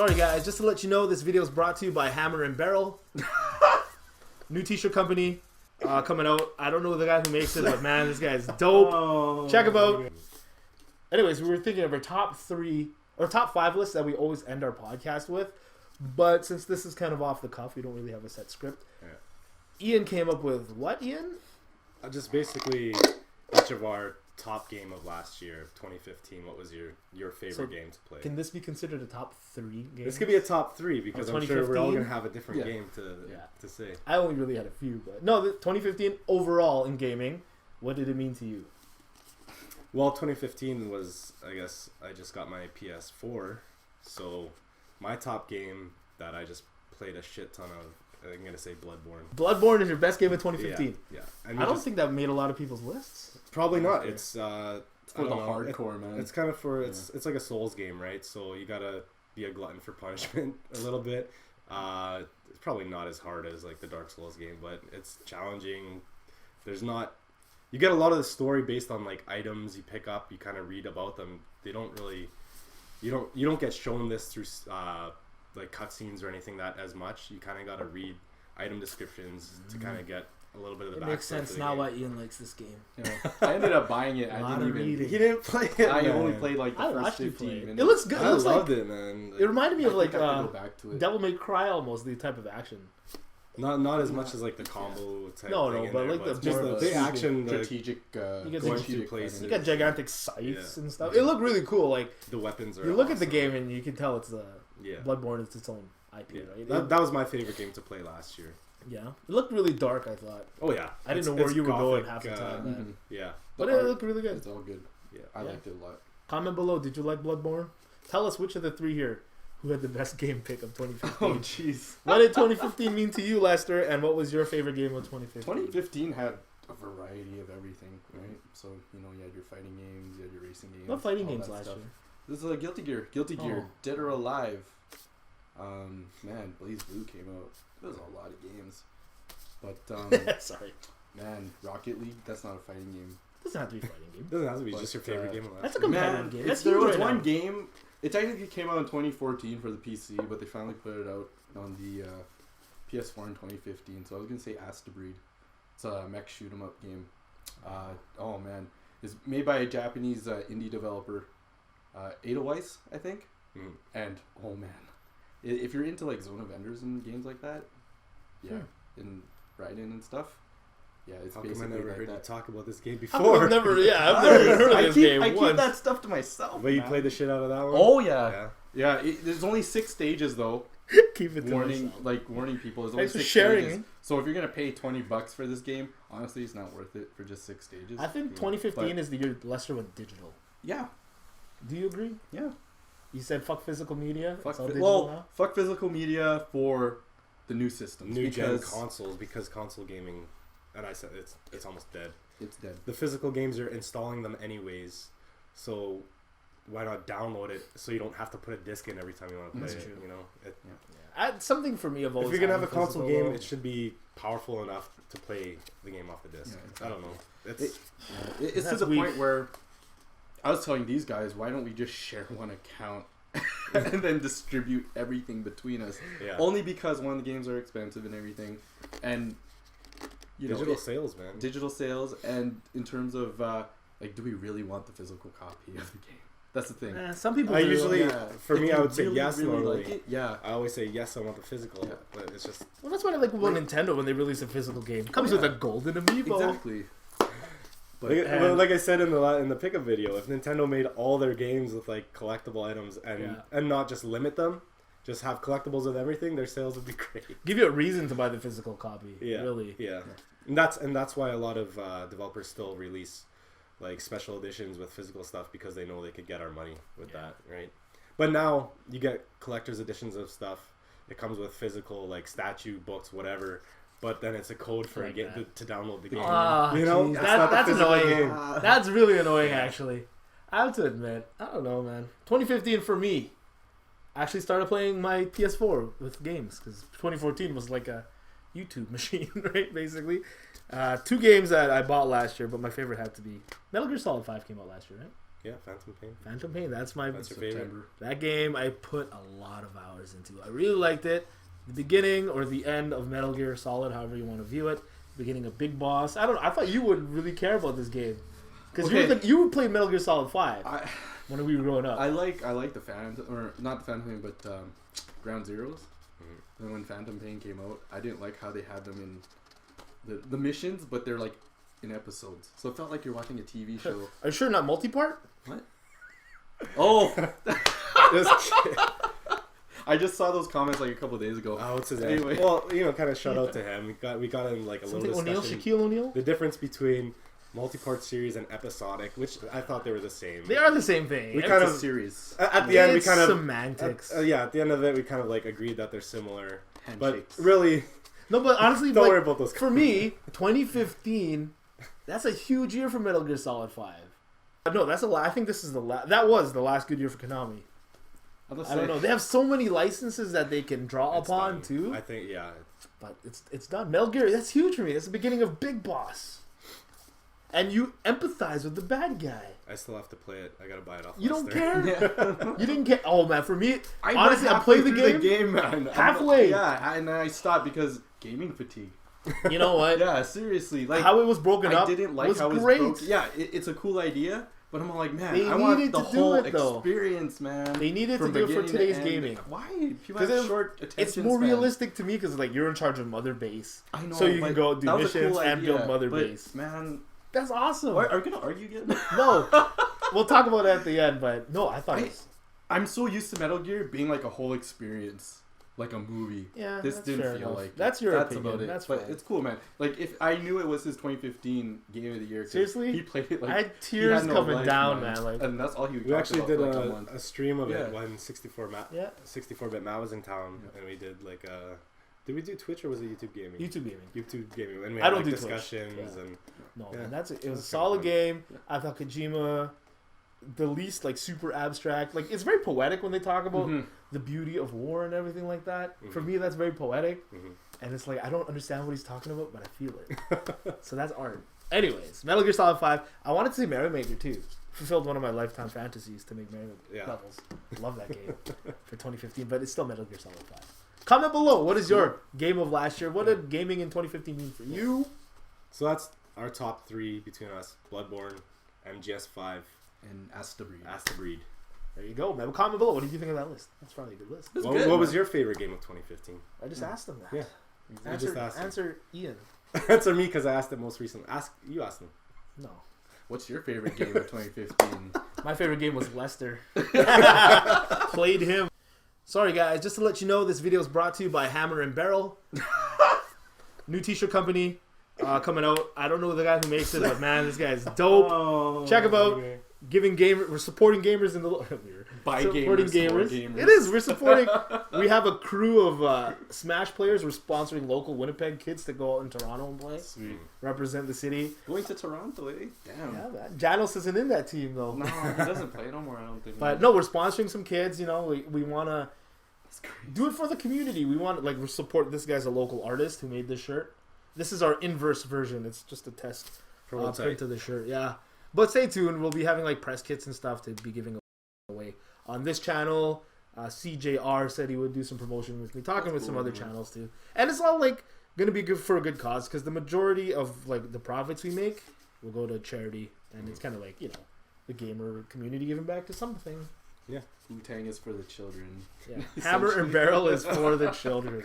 Sorry guys, just to let you know, this video is brought to you by Hammer and Barrel. New t-shirt company coming out. I don't know the guy who makes it, but man, this guy is dope. Check him out. Anyways, we were thinking of our top 5 lists that we always end our podcast with. But since this is kind of off the cuff, we don't really have a set script. Yeah. Ian came up with what, Ian? Just basically each of our top game of last year, 2015. What was your favorite game to play? Can this be considered a top 3 game? This could be a top 3 because I'm sure we're all going to have a different game to say. I only really had a few. But no, 2015 overall in gaming, what did it mean to you? Well, 2015 was, I guess, I just got my PS4. So my top game that I just played a shit ton of, I'm going to say Bloodborne. Bloodborne is your best game of 2015? Yeah. I don't think that made a lot of people's lists. Probably not. It's for the hardcore, man. It's kind of for, it's like a Souls game, right? So you got to be a glutton for punishment a little bit. It's probably not as hard as like the Dark Souls game, but it's challenging. You get a lot of the story based on like items you pick up. You kind of read about them. They don't really, you don't get shown this through like cutscenes or anything that as much. You kind of got to read item descriptions to kind of get a little bit of the backstory. It makes sense now why Ian likes this game. I ended up buying it. He didn't play it. I only played like the first 15 minutes. It looks good. I loved it, man. It reminded me of like go back to it. Devil May Cry almost, the type of action. Not as much as like the combo type. No, but like the action, strategic. You get going through places. You got gigantic scythes and stuff. It looked really cool. Like the weapons are. You look at the game and you can tell it's Bloodborne is its own IP. Right? That was my favorite game to play last year. Yeah, it looked really dark. I thought. Oh yeah, I didn't know where you were going half the time. Mm-hmm. Yeah, but it looked really good. It's all good. Yeah, I liked it a lot. Comment below. Did you like Bloodborne? Tell us which of the 3 here who had the best game pick of 2015. Oh jeez. What did 2015 mean to you, Lester? And what was your favorite game of 2015? 2015 had a variety of everything, right? So you had your fighting games, you had your racing games. What fighting games last year? This is Guilty Gear, Dead or Alive. Man, Blaze Blue came out. There was a lot of games. But sorry, man, Rocket League. That's not a fighting game. Doesn't have to be a fighting game. Doesn't have to be just your favorite game. That's a competitive game. There was one game. It technically came out in 2014 for the PC, but they finally put it out on the PS4 in 2015. So I was gonna say Ask to Breed. It's a mech shoot 'em up game. Oh man, it's made by a Japanese indie developer, Edelweiss, I think. And oh man, if you're into like Zone of Enders and games like that, and Raiden and stuff. Yeah, it's How basically come I never like heard that. you talk about this game before? I've never heard of this game. I keep that stuff to myself. But you played the shit out of that one? Oh yeah. There's only 6 stages though. Keep it to myself. Warning people. There's only Thanks for 6 sharing. stages. So if you're gonna pay $20 for this game, honestly, it's not worth it for just 6 stages. I think 2015 is the year Lester went digital. Yeah. Do you agree? Yeah. You said fuck physical media. Fuck physical media for the new systems. New gen consoles, because console gaming, and I said it's almost dead. It's dead. The physical games are installing them anyways, so why not download it so you don't have to put a disc in every time you want to play it? True. Something for me of always. If you're gonna have a console game, it should be powerful enough to play the game off the disc. Yeah, exactly. I don't know. It's to the point where I was telling these guys, why don't we just share one account and then distribute everything between us? Yeah. Only because one of the games are expensive and everything, and digital sales, man. Digital sales, and in terms of do we really want the physical copy of the game? That's the thing. Some people. I would say yes. Really normally, like it? Yeah. I always say yes. I want the physical, but it's just. Well, that's why I like Nintendo when they release a physical game. It comes with a golden amiibo. Exactly. But like I said in the pickup video, if Nintendo made all their games with like collectible items and not just limit them, just have collectibles of everything, their sales would be great. Give you a reason to buy the physical copy. Yeah, really. Yeah, and that's why a lot of developers still release like special editions with physical stuff, because they know they could get our money with that, right? But now you get collector's editions of stuff. It comes with physical like statue books, whatever. But then it's a code for to download the game. That's annoying. That's really annoying, actually. I have to admit, I don't know, man. 2015 for me, I actually started playing my PS4 with games, because 2014 was like a YouTube machine, right? Basically, 2 games that I bought last year, but my favorite had to be Metal Gear Solid 5 came out last year, right? Yeah, Phantom Pain. Phantom Pain. That's your favorite. September. That game I put a lot of hours into. I really liked it. The beginning or the end of Metal Gear Solid, however you want to view it. Beginning of Big Boss. I thought you would really care about this game because you played Metal Gear Solid 5 when we were growing up. I like the Phantom, or not the Phantom Pain, but Ground Zeroes. Mm-hmm. And when Phantom Pain came out, I didn't like how they had them in the missions, but they're like in episodes, so it felt like you're watching a TV show. Are you sure not multi-part? What? Oh. I just saw those comments like a couple of days ago. Oh, what's his name? Anyway. Well, kind of shout out to him. We got in like a Something little O'Neal, discussion. Shaquille O'Neal? The difference between multi-part series and episodic, which I thought they were the same. They are the same thing. We It's kind a of series. at the end we It's kind of semantics. at the end of it we kind of like agreed that they're similar. Handshakes. But really, No, but honestly, don't like, worry about those. for me, 2015, that's a huge year for Metal Gear Solid 5. No, I think this is that was the last good year for Konami. I don't know. They have so many licenses that they can draw upon done. too. I think But it's done. Metal Gear, that's huge for me. That's the beginning of Big Boss. And you empathize with the bad guy. I still have to play it. I gotta buy it off. You don't Lester. care? Yeah. You didn't care? Oh, man, for me, I honestly, I played the game. man. Halfway. Yeah, and then I stopped because gaming fatigue. You know what? Yeah, seriously. Like how it was broken up I didn't like was how it was great. broken. Yeah, it's a cool idea, but I'm all like, man, They I want needed the to do whole it, though. experience, man. They needed to From do it for beginning to today's end. gaming. Why? People 'Cause have short attention It's more span. realistic to me because like you're in charge of Mother Base, I know, so you can but go do that was a missions cool and build idea, Mother but, Base. Man, That's awesome. are we gonna argue again? No, we'll talk about it at the end. But no, I thought it was, I'm so used to Metal Gear being like a whole experience, like a movie. yeah. This that's didn't fair feel enough. like that's it. your That's opinion. about it. That's but fine. it's cool, man. Like if I knew it was his 2015 game of the year, 'cause Seriously? he played it like I had he tears had no coming life, down, man. Like, and that's all he. We actually did like a month. a stream of Yeah. it when 64-bit Matt was in town, Yeah. and we did like a. Did we do Twitch or was it YouTube Gaming? YouTube gaming. YouTube Gaming, and we I had don't like, do Twitch. discussions Yeah. and. No, Yeah. man, it was a That's solid kinda fun. game. I thought Kojima, the least like super abstract. Like it's very poetic when they talk about Mhm. the beauty of war and everything like that. For Mhm. me, that's very poetic. Mhm. And it's like I don't understand what he's talking about, but I feel it. So that's art. Anyways, Metal Gear Solid 5. I wanted to see Mario Maker too. Fulfilled one of my lifetime fantasies to make Mario Yeah. levels. Love that game for 2015, but it's still Metal Gear Solid 5. Comment below. What is your game of last year? What did gaming in 2015 mean for you? So that's our top three between us: Bloodborne, MGS5, And Ask the Breed. Ask the Breed. There you go, man. Comment below. What did you think of that list? That's probably a good list. That's What, good, what was man. your favorite game of 2015? I just asked them that. Yeah. I just asked him. Answer Ian. Answer me because I asked it most recently. You asked him. No. What's your favorite game of 2015? My favorite game was Lester. Played him. Sorry, guys. Just to let you know, this video is brought to you by Hammer and Barrel. New t-shirt company coming out. I don't know the guy who makes it, but man, this guy is dope. Oh, Check him out. We're supporting gamers in the Buy supporting gamers, support gamers. gamers. It is. We're supporting. We have a crew of Smash players. We're sponsoring local Winnipeg kids to go out in Toronto and play, Sweet. represent the city. Going to Toronto, eh? Damn. Yeah, man. Janos isn't in that team though. No, he doesn't play no more, I don't think. But no, we're sponsoring some kids. You know, we want to That's crazy. do it for the community. We want we support this guy's a local artist who made this shirt. This is our inverse version. It's just a test print of the shirt. Yeah, but stay tuned. We'll be having like press kits and stuff to be giving away on this channel. CJR said he would do some promotion with me, talking with some other channels too. And it's all like gonna be good for a good cause because the majority of like the profits we make will go to charity, and it's kind of like the gamer community giving back to something. Wu-Tang is for the children. Yeah. Hammer and Barrel is for the children.